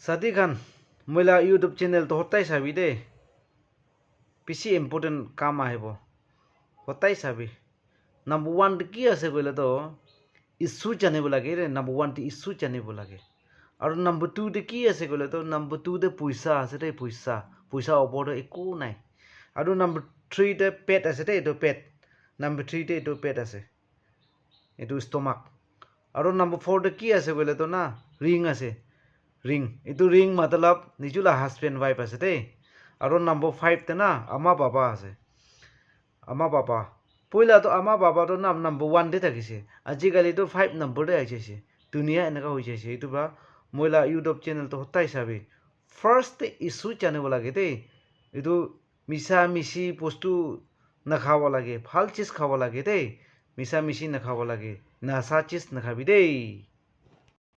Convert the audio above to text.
সাথী খান মইলা YouTube channel তো হতাই চাবি দে বেশি ইম্পর্টেন্ট কাম আহিব হতাই চাবি নাম্বার ওয়ান কি আছে কইলে তো ইস্যু জানিব লাগে রে নাম্বার ওয়ান ইস্যু জানিব লাগে আৰু নাম্বাৰ টু কি আছে কইলে তো নাম্বাৰ টু পইচা আছে দে পইচা পইচা ওপৰত একো নাই আৰু নাম্বাৰ থ্ৰী পেট আছে দে এইটো পেট নাম্বাৰ থ্ৰী এইটো পেট আছে এইটো ষ্টমাক আৰু নাম্বাৰ ফ'ৰ কি আছে কইলে তো না ৰিং আছে ৰিং এইটো ৰিং মতলব নিজুলা হাজবেন্ড ওয়াইফ আছে দেই আৰু নাম্বার 5 তে না আমা বাবা আছে আমা বাবা পইলা তো আমা বাবা তো নাম নাম্বার 1 দে থাকিছে আজিকালি তো 5 নাম্বার দে আইছে দুনিয়া এনেকা হৈ যাইছে এইটো বা মইলা ইউটিউব চ্যানেল তো হতাই চাবি ফার্স্ট ইস্যু জানিব লাগে দেই এইটো মিছা মিছি বস্তু নাখাব লাগে ভাল চিজ খাব লাগে দেই মিছা মিছি নাখাব লাগে নাচা চিজ নাখাবি দেই